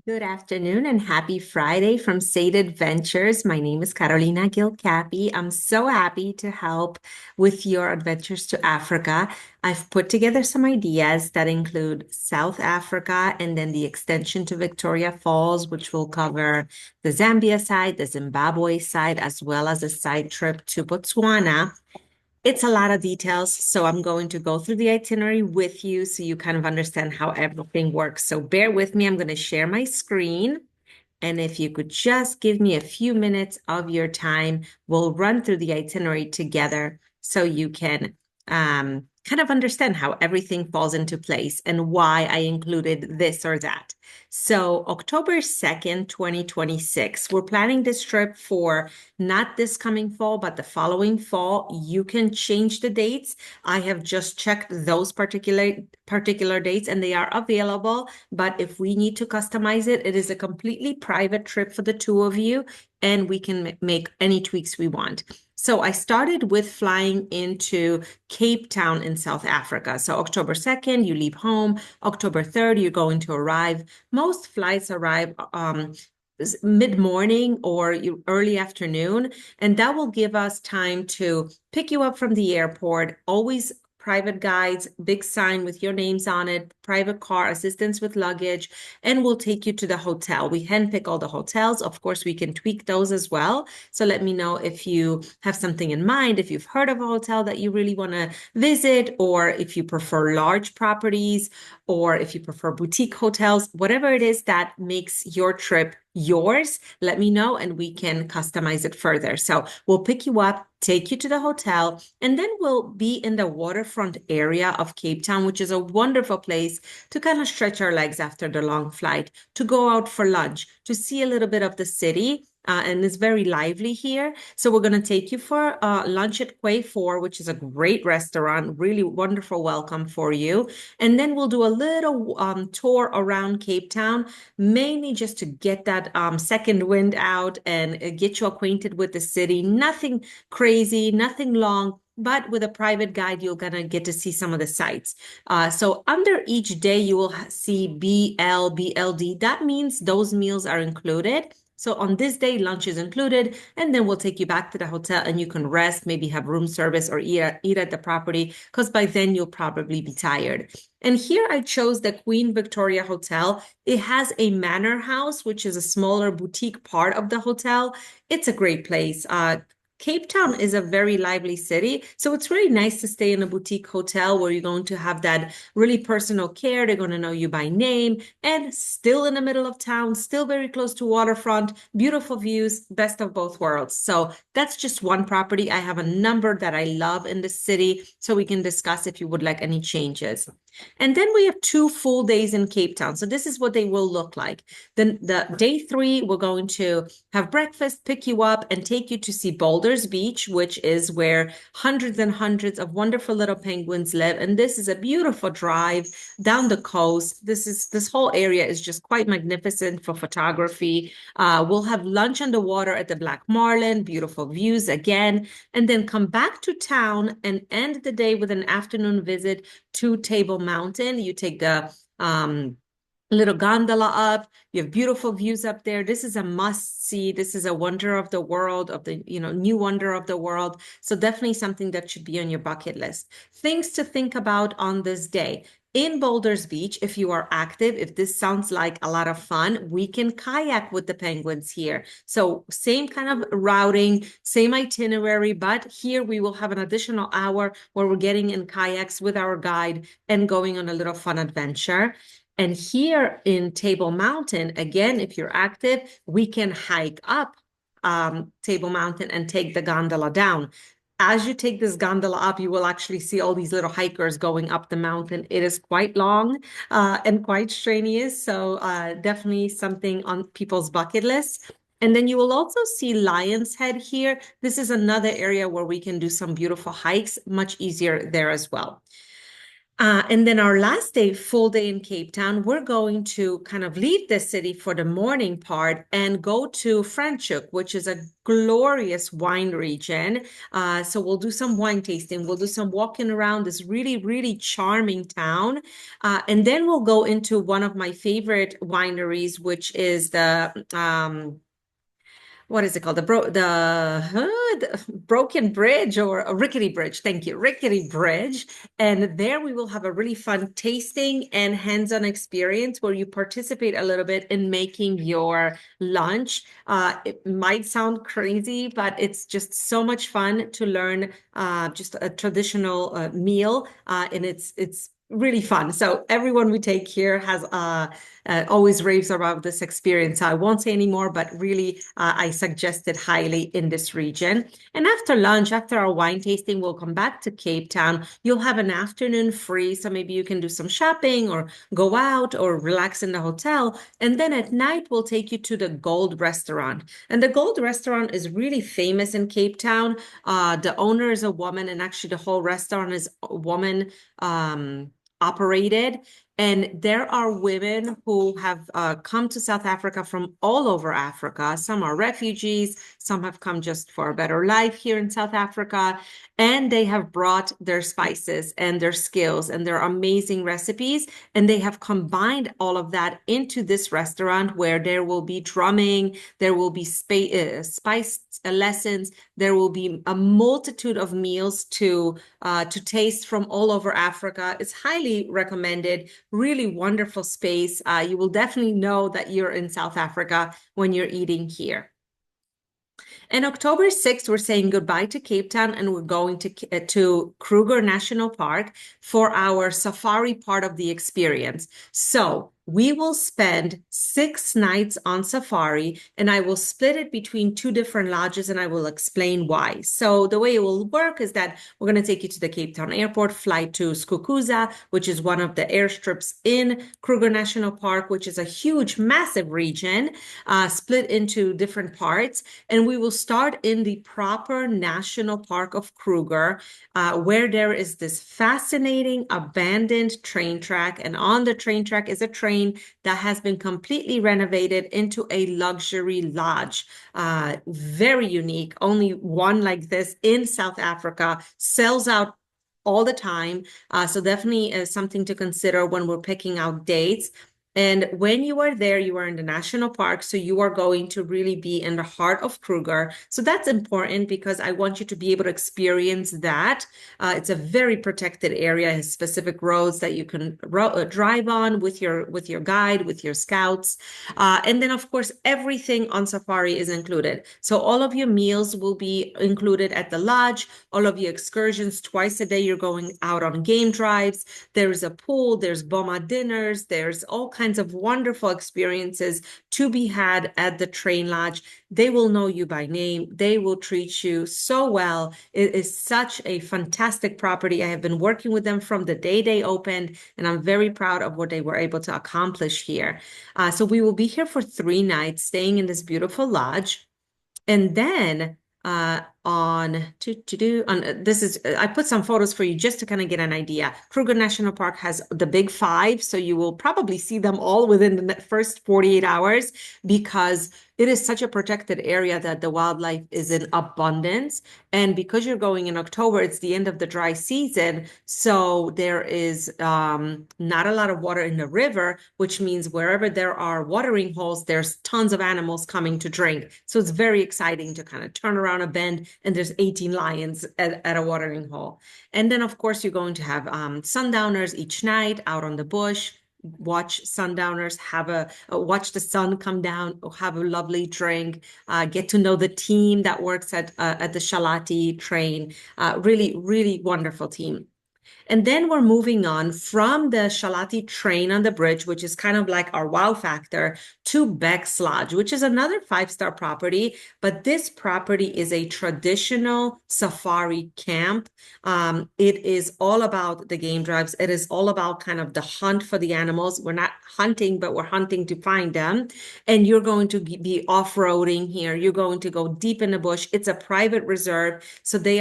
Good afternoon and happy Friday from Sade Adventures. My name is Carolina Gilcapi. I'm so happy to help with your adventures to Africa. I've put together some ideas that include South Africa and then the extension to Victoria Falls, which will cover the Zambia side, the Zimbabwe side, as well as a side trip to Botswana. It's a lot of details, so I'm going to go through the itinerary with you so you kind of understand how everything works. So bear with me. I'm going to share my screen. And if you could just give me a few minutes of your time, we'll run through the itinerary together so you can kind of understand how everything falls into place and why I included this or that. So, October 2nd, 2026, we're planning this trip for not this coming fall, but the following fall. You can change the dates. I have just checked those particular dates and they are available. But if we need to customize it, it is a completely private trip for the two of you, and we can make any tweaks we want. So I started with flying into Cape Town in South Africa. So October 2nd, you leave home. October 3rd, you're going to arrive. Most flights arrive mid-morning or early afternoon, and that will give us time to pick you up from the airport. Always private guides, big sign with your names on it, private car, assistance with luggage, and we'll take you to the hotel. We handpick all the hotels. Of course, we can tweak those as well. So let me know if you have something in mind, if you've heard of a hotel that you really want to visit, or if you prefer large properties, or if you prefer boutique hotels, whatever it is that makes your trip yours, let me know and we can customize it further. So we'll pick you up, take you to the hotel, and then we'll be in the waterfront area of Cape Town, which is a wonderful place to kind of stretch our legs after the long flight, to go out for lunch, to see a little bit of the city. And it's very lively here. So we're going to take you for lunch at Quay 4, which is a great restaurant, really wonderful welcome for you. And then we'll do a little tour around Cape Town, mainly just to get that second wind out and get you acquainted with the city. Nothing crazy, nothing long, but with a private guide, you're gonna get to see some of the sites. So under each day, you will see BL, BLD. That means those meals are included. So on this day, lunch is included, and then we'll take you back to the hotel and you can rest, maybe have room service or eat at the property, because by then you'll probably be tired. And here I chose the Queen Victoria Hotel. It has a manor house, which is a smaller boutique part of the hotel. It's a great place. Cape Town is a very lively city, so it's really nice to stay in a boutique hotel where you're going to have that really personal care. They're going to know you by name, and still in the middle of town, still very close to waterfront, beautiful views, best of both worlds. So that's just one property. I have a number that I love in the city, so we can discuss if you would like any changes. And then we have 2 full days in Cape Town. So this is what they will look like. Then the day 3, we're going to have breakfast, pick you up, and take you to see Boulders Beach, which is where hundreds and hundreds of wonderful little penguins live. And this is a beautiful drive down the coast. This whole area is just quite magnificent for photography. We'll have lunch on the water at the Black Marlin, beautiful views again, and then come back to town and end the day with an afternoon visit to Table Mountain. You take the little gondola up. You have beautiful views up there. This is a must see. This is a wonder of the world, of the, new wonder of the world. So definitely something that should be on your bucket list. Things to think about on this day. In Boulders Beach, if you are active, if this sounds like a lot of fun, we can kayak with the penguins here. So same kind of routing, same itinerary, but here we will have an additional hour where we're getting in kayaks with our guide and going on a little fun adventure. And here in Table Mountain, again, if you're active, we can hike up Table Mountain and take the gondola down. As you take this gondola up, you will actually see all these little hikers going up the mountain. It is quite long and quite strenuous, so definitely something on people's bucket list. And then you will also see Lion's Head here. This is another area where we can do some beautiful hikes, much easier there as well. And then our last day, full day in Cape Town, we're going to kind of leave the city for the morning part and go to Franschhoek, which is a glorious wine region. So we'll do some wine tasting. We'll do some walking around this really, really charming town. And then we'll go into one of my favorite wineries, which is the what is it called? The Broken Bridge or a Rickety Bridge. Thank you, Rickety Bridge. And there we will have a really fun tasting and hands-on experience where you participate a little bit in making your lunch. It might sound crazy, but it's just so much fun to learn just a traditional meal, and it's really fun. So everyone we take here has always raves about this experience. I won't say anymore, but really, I suggest it highly in this region. And after lunch, after our wine tasting, we'll come back to Cape Town. You'll have an afternoon free, so maybe you can do some shopping or go out or relax in the hotel. And then at night, we'll take you to the Gold Restaurant. And the Gold Restaurant is really famous in Cape Town. The owner is a woman, and actually, the whole restaurant is a woman operated. And there are women who have come to South Africa from all over Africa. Some are refugees, some have come just for a better life here in South Africa. And they have brought their spices and their skills and their amazing recipes. And they have combined all of that into this restaurant where there will be drumming, there will be spice lessons, there will be a multitude of meals to taste from all over Africa. It's highly recommended. Really wonderful space. You will definitely know that you're in South Africa when you're eating here. And October 6th, we're saying goodbye to Cape Town and we're going to Kruger National Park for our safari part of the experience. So we will spend 6 nights on safari, and I will split it between 2 different lodges, and I will explain why. So the way it will work is that we're going to take you to the Cape Town airport, fly to Skukuza, which is one of the airstrips in Kruger National Park, which is a huge, massive region, split into different parts. And we will start in the proper National Park of Kruger, where there is this fascinating abandoned train track. And on the train track is a train that has been completely renovated into a luxury lodge. Very unique. Only one like this in South Africa, sells out all the time. So definitely is something to consider when we're picking out dates. And when you are there, you are in the national park, so you are going to really be in the heart of Kruger. So that's important because I want you to be able to experience that. It's a very protected area, has specific roads that you can drive on with your guide, with your scouts. And then, of course, everything on safari is included. So all of your meals will be included at the lodge, all of your excursions twice a day. You're going out on game drives. There's a pool, there's boma dinners, there's all kinds of wonderful experiences to be had at the train lodge. They will know you by name. They will treat you so well. It is such a fantastic property. I have been working with them from the day they opened, and I'm very proud of what they were able to accomplish here. So we will be here for 3 nights, staying in this beautiful lodge. And then on this is I put some photos for you just to kind of get an idea. Kruger National Park has the big 5, so you will probably see them all within the first 48 hours because it is such a protected area that the wildlife is in abundance. And because you're going in October, it's the end of the dry season, so there is not a lot of water in the river, which means wherever there are watering holes, there's tons of animals coming to drink. So it's very exciting to kind of turn around a bend and there's 18 lions at a watering hole. And then, of course, you're going to have sundowners each night out on the bush. Watch sundowners, watch the sun come down, have a lovely drink, get to know the team that works at the Shalati train. Really, really wonderful team. And then we're moving on from the Shalati train on the bridge, which is kind of like our wow factor, to Becks Lodge, which is another 5-star property. But this property is a traditional safari camp. It is all about the game drives. It is all about kind of the hunt for the animals. We're not hunting, but we're hunting to find them. And you're going to be off-roading here. You're going to go deep in the bush. It's a private reserve, so they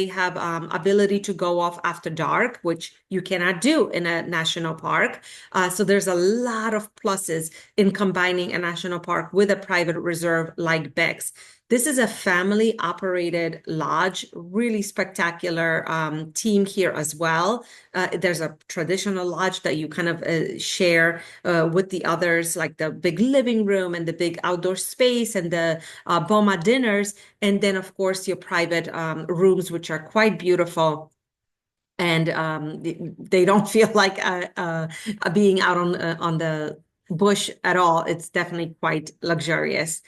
have ability to go off after dark. park, which you cannot do in a national park. So there's a lot of pluses in combining a national park with a private reserve like Becks. This is a family operated lodge, really spectacular team here as well. There's a traditional lodge that you kind of share with the others, like the big living room and the big outdoor space and the Boma dinners. And then, of course, your private rooms, which are quite beautiful. And they don't feel like being out on the bush at all. It's definitely quite luxurious.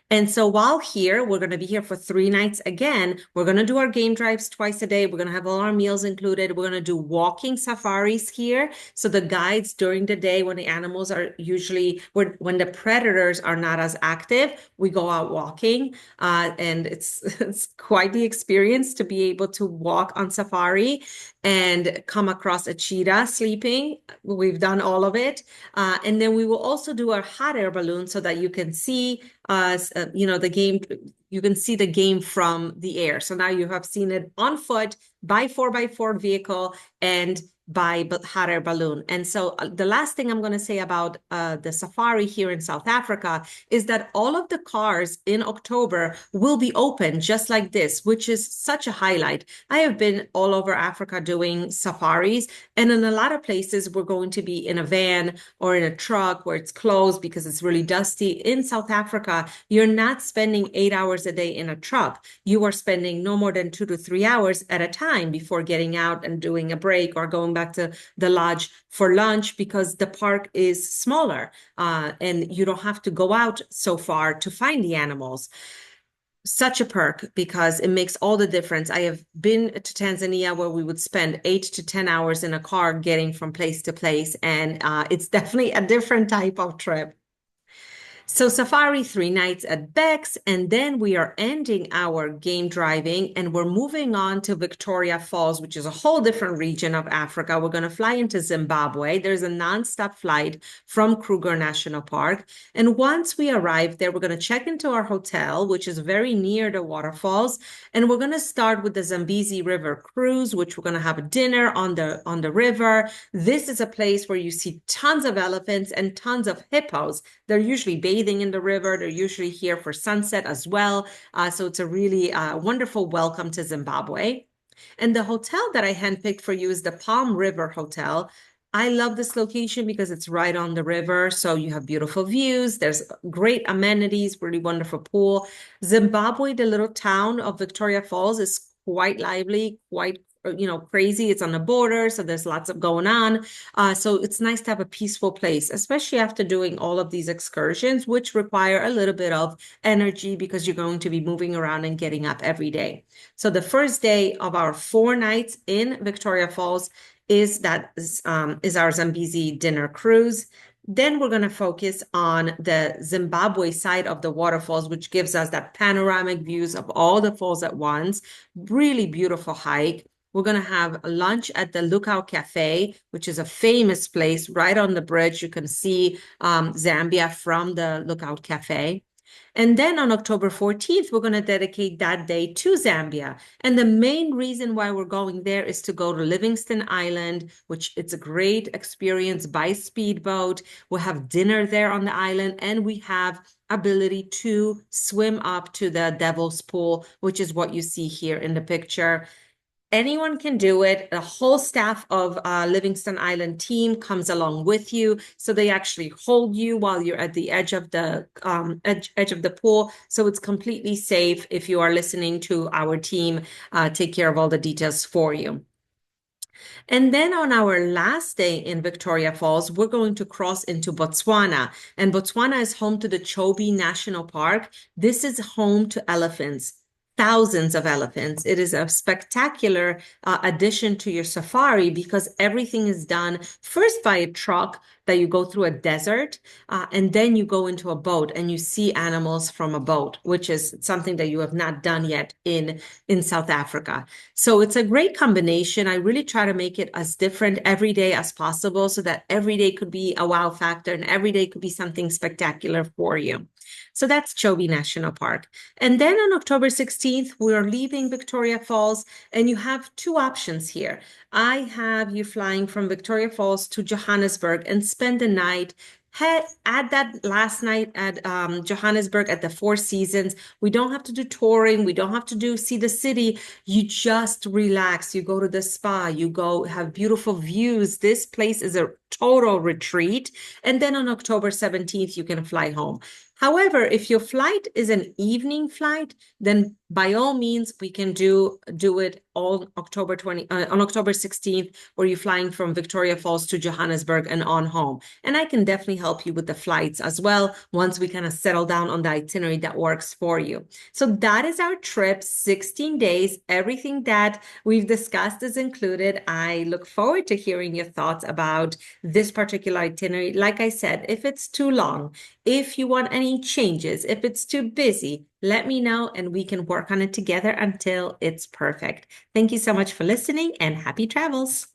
And so while here, we're going to be here for 3 nights again. We're going to do our game drives twice a day. We're going to have all our meals included. We're going to do walking safaris here. So the guides during the day, when the animals are usually, when the predators are not as active, we go out walking. And it's quite the experience to be able to walk on safari and come across a cheetah sleeping. We've done all of it. And then we will also do our hot air balloon so that you can see the game, you can see the game from the air. So now you have seen it on foot by 4x4 vehicle and by hot air balloon. And so the last thing I'm going to say about the safari here in South Africa is that all of the cars in October will be open just like this, which is such a highlight. I have been all over Africa doing safaris, and in a lot of places we're going to be in a van or in a truck where it's closed because it's really dusty. In South Africa, you're not spending 8 hours a day in a truck. You are spending no more than 2 to 3 hours at a time before getting out and doing a break or going back to the lodge for lunch, because the park is smaller and you don't have to go out so far to find the animals. Such a perk, because it makes all the difference. I have been to Tanzania where we would spend 8 to 10 hours in a car getting from place to place, and it's definitely a different type of trip. So safari, 3 nights at Becks, and then we are ending our game driving and we're moving on to Victoria Falls, which is a whole different region of Africa. We're going to fly into Zimbabwe. There's a nonstop flight from Kruger National Park. And once we arrive there, we're going to check into our hotel, which is very near the waterfalls. And we're going to start with the Zambezi River cruise, which we're going to have a dinner on the river. This is a place where you see tons of elephants and tons of hippos. They're usually bathing in the river. They're usually here for sunset as well. So it's a really wonderful welcome to Zimbabwe. And the hotel that I handpicked for you is the Palm River Hotel. I love this location because it's right on the river. So you have beautiful views. There's great amenities, really wonderful pool. Zimbabwe, the little town of Victoria Falls, is quite lively, quite crazy. It's on the border, so there's lots of going on. So it's nice to have a peaceful place, especially after doing all of these excursions, which require a little bit of energy because you're going to be moving around and getting up every day. So the first day of our 4 nights in Victoria Falls is our Zambezi dinner cruise. Then we're going to focus on the Zimbabwe side of the waterfalls, which gives us that panoramic views of all the falls at once. Really beautiful hike. We're going to have lunch at the Lookout Cafe, which is a famous place right on the bridge. You can see Zambia from the Lookout Cafe. And then on October 14th, we're going to dedicate that day to Zambia. And the main reason why we're going there is to go to Livingstone Island, which it's a great experience by speedboat. We'll have dinner there on the island, and we have ability to swim up to the Devil's Pool, which is what you see here in the picture. Anyone can do it. The whole staff of Livingstone Island team comes along with you, so they actually hold you while you're at the edge of the edge of the pool. So it's completely safe if you are listening to our team take care of all the details for you. And then on our last day in Victoria Falls, we're going to cross into Botswana. And Botswana is home to the Chobe National Park. This is home to elephants. Thousands of elephants. It is a spectacular addition to your safari because everything is done first by a truck that you go through a desert, and then you go into a boat and you see animals from a boat, which is something that you have not done yet in South Africa. So it's a great combination. I really try to make it as different every day as possible so that every day could be a wow factor and every day could be something spectacular for you. So that's Chobe National Park. And then on October 16th, we're leaving Victoria Falls, and you have two options here. I have you flying from Victoria Falls to Johannesburg and spend the night. Add that last night at Johannesburg at the Four Seasons. We don't have to do touring. We don't have to do see the city. You just relax. You go to the spa. You go have beautiful views. This place is a total retreat. And then on October 17th, you can fly home. However, if your flight is an evening flight, then by all means, we can do it all on October 16th, where you're flying from Victoria Falls to Johannesburg and on home. And I can definitely help you with the flights as well once we kind of settle down on the itinerary that works for you. So that is our trip, 16 days. Everything that we've discussed is included. I look forward to hearing your thoughts about this particular itinerary. Like I said, if it's too long, if you want any changes, if it's too busy, let me know and we can work on it together until it's perfect. Thank you so much for listening and happy travels.